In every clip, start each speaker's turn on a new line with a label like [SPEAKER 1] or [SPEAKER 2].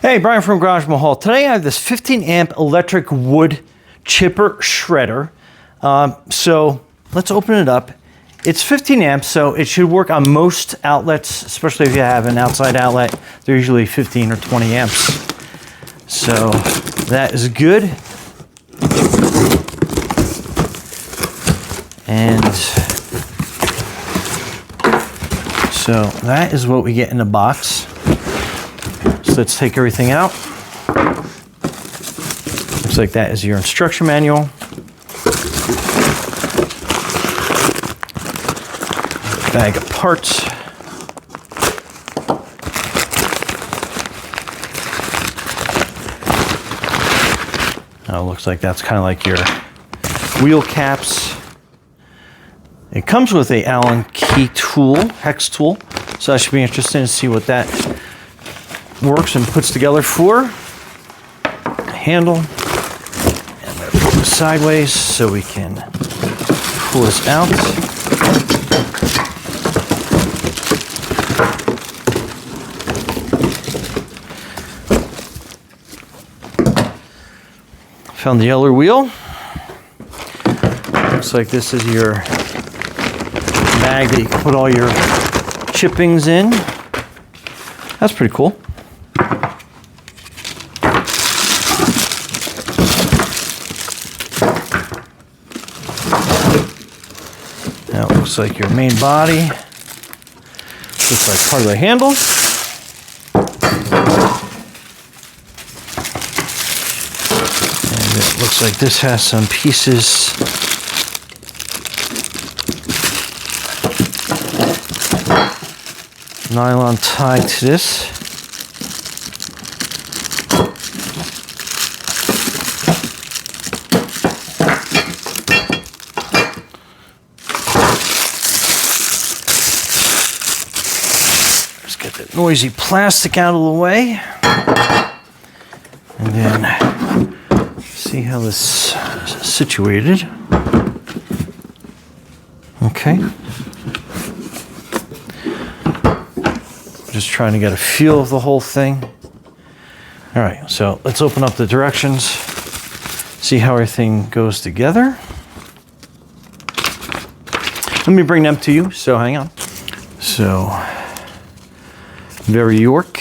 [SPEAKER 1] Hey, Brian from GarageMahal. Today I have this 15 amp electric wood chipper shredder. So let's open it up. It's 15 amps, so it should work on most outlets, especially if you have an outside outlet. They're usually 15 or 20 amps. So that is good. And so that is what we get in the box. So let's take everything out. Looks like that is your instruction manual. Bag of parts. Oh, looks like that's kind of like your wheel caps. It comes with a Allen key tool, hex tool, so that should be interesting to see what that works and puts together for. Handle, and I'm going to put this sideways so we can pull this out. Found the other wheel. Looks like this is your bag that you can put all your chippings in. That's pretty cool. That looks like your main body. Looks like part of the handle. And it looks like this has some pieces. Nylon tied to this. Let's get that noisy plastic out of the way. And then see how this is situated. Okay. Just trying to get a feel of the whole thing. All right, so let's open up the directions, see how everything goes together. Let me bring them to you, so hang on. So, VeryYork.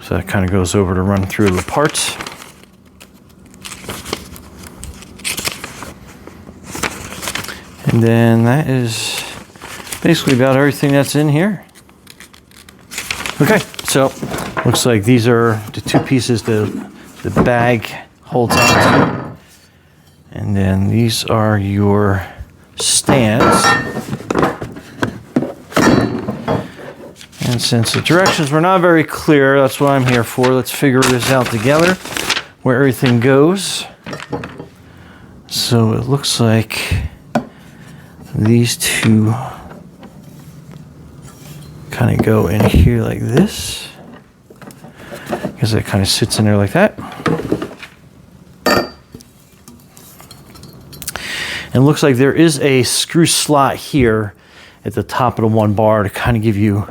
[SPEAKER 1] So that kind of goes over to run through the parts. And then that is basically about everything that's in here. Okay, so looks like these are the two pieces the bag holds on to. And then these are your stands. And since the directions were not very clear, that's what I'm here for. Let's figure this out together, where everything goes. So it looks like these two kind of go in here like this, because it kind of sits in there like that. And it looks like there is a screw slot here at the top of the one bar to kind of give you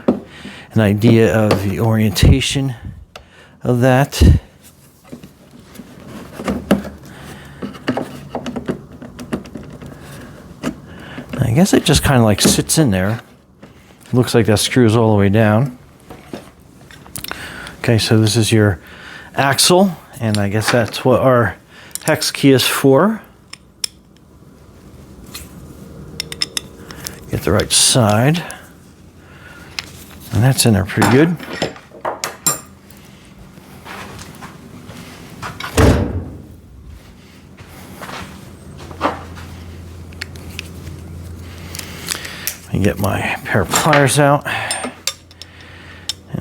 [SPEAKER 1] an idea of the orientation of that. I guess it just kind of like sits in there. Looks like that screws all the way down. Okay, so this is your axle, and I guess that's what our hex key is for. Get the right side. And that's in there pretty good. Get my pair of pliers out, and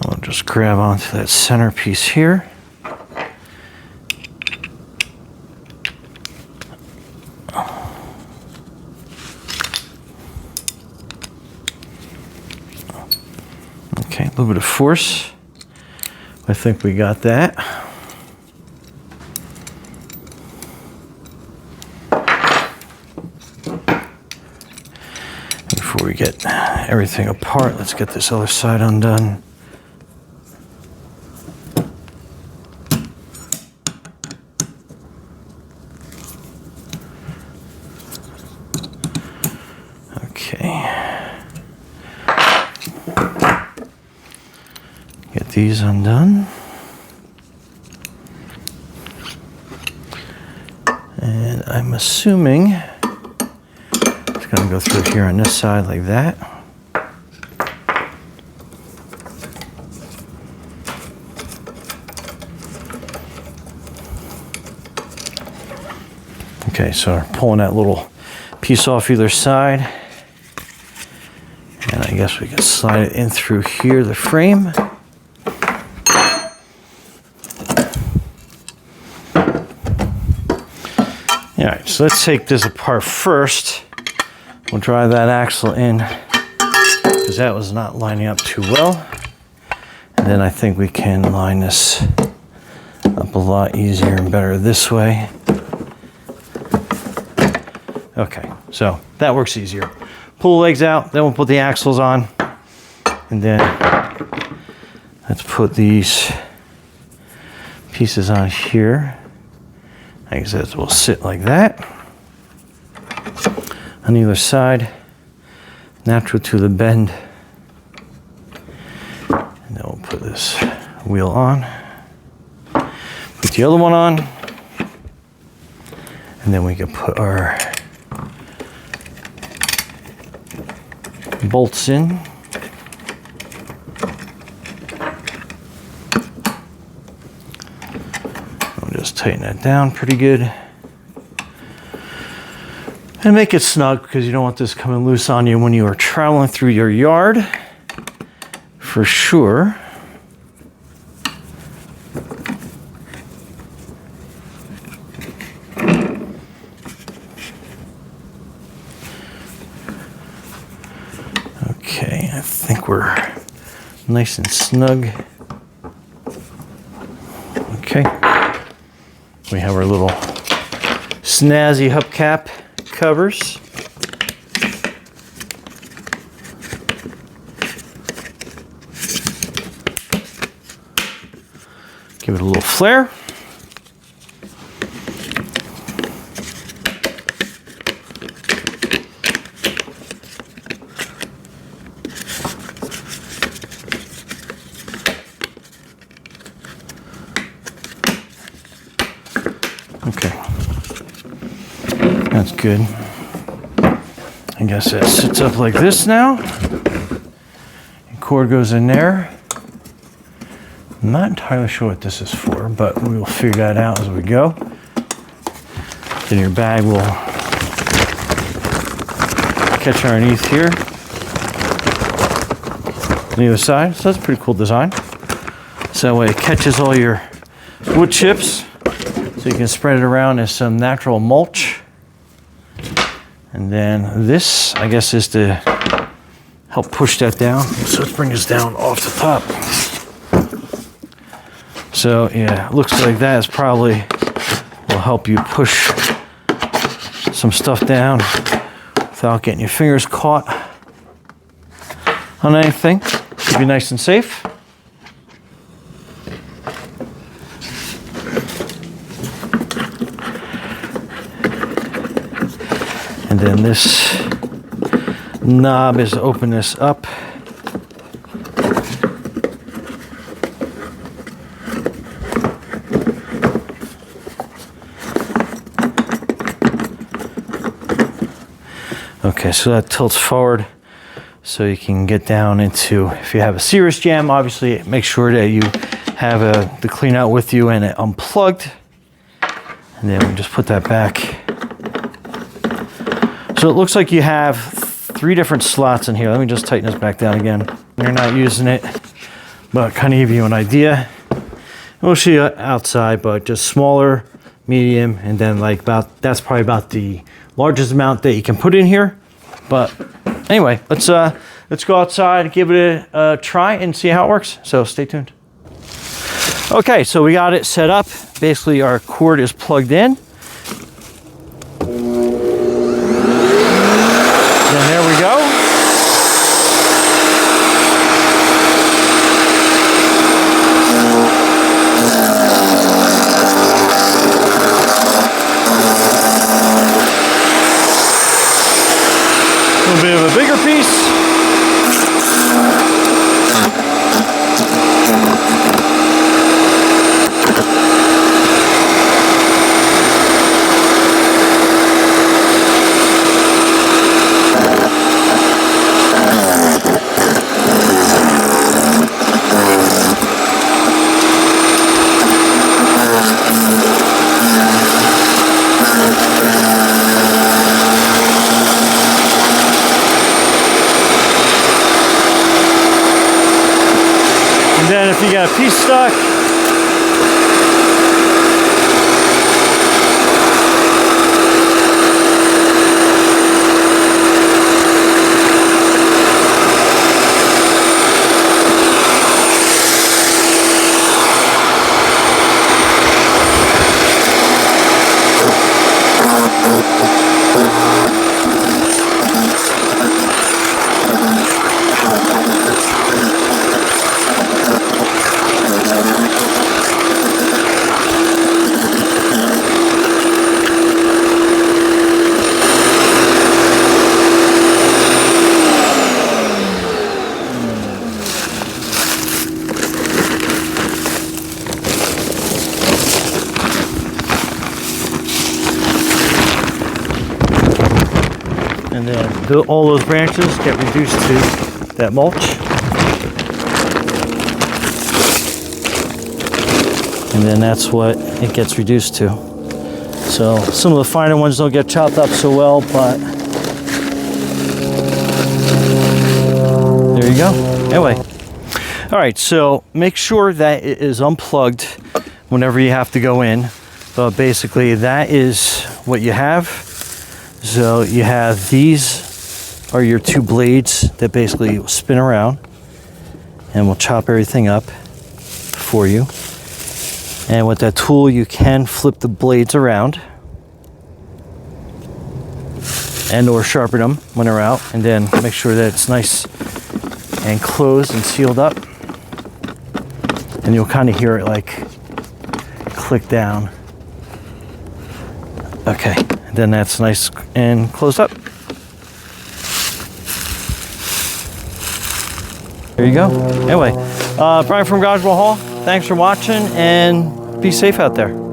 [SPEAKER 1] we'll just grab onto that center piece here. Okay, a little bit of force. I think we got that. get everything apart. Let's get this other side undone. Okay. Get these undone. And I'm assuming it's going to go through here on this side like that. Okay, so we're pulling that little piece off either side. And I guess we can slide it in through here, the frame. All right, so let's take this apart first. We'll drive that axle in because that was not lining up too well. And then I think we can line this up a lot easier and better this way. Okay, so that works easier. Pull the legs out, then we'll put the axles on. And then let's put these pieces on here. Like I said, we'll sit like that. On either side, natural to the bend. And then we'll put this wheel on. Put the other one on. And then we can put our bolts in. Just tighten that down pretty good. And make it snug because you don't want this coming loose on you when you are traveling through your yard. For sure. Okay, I think we're nice and snug. Okay. We have our little snazzy hubcap covers. Give it a little flare. Okay, that's good. I guess that sits up like this now. The cord goes in there. I'm not entirely sure what this is for, but we will figure that out as we go. Then your bag will catch underneath here on the other side. So that's a pretty cool design. So that way it catches all your wood chips. So you can spread it around as some natural mulch. And then this, I guess, is to help push that down. So let's bring this down off the top. So yeah, it looks like that is probably will help you push some stuff down without getting your fingers caught on anything. Keep you nice and safe. And then this knob is to open this up. Okay, so that tilts forward so you can get down into, if you have a serious jam, obviously make sure that you have the clean out with you and it unplugged. And then we just put that back. So it looks like you have 3 different slots in here. Let me just tighten this back down again. You're not using it, but kind of give you an idea. We'll show you outside, but just smaller, medium, and then like that's probably about the largest amount that you can put in here. But anyway, let's go outside and give it a try and see how it works. So stay tuned. Okay, so we got it set up. Basically, our cord is plugged in. Then there we go. bigger piece. And then if you got a piece stuck, and then all those branches get reduced to that mulch. And then that's what it gets reduced to. So some of the finer ones don't get chopped up so well, but there you go. Anyway, all right, so make sure that it is unplugged whenever you have to go in. But basically that is what you have. So you have, these are your two blades that basically spin around, and we'll chop everything up for you. And with that tool, you can flip the blades around and or sharpen them when they're out, and then make sure that it's nice and closed and sealed up. And you'll kind of hear it like click down. Okay, and then that's nice and closed up. There you go. Anyway, Brian from GarageMahal, thanks for watching, and be safe out there.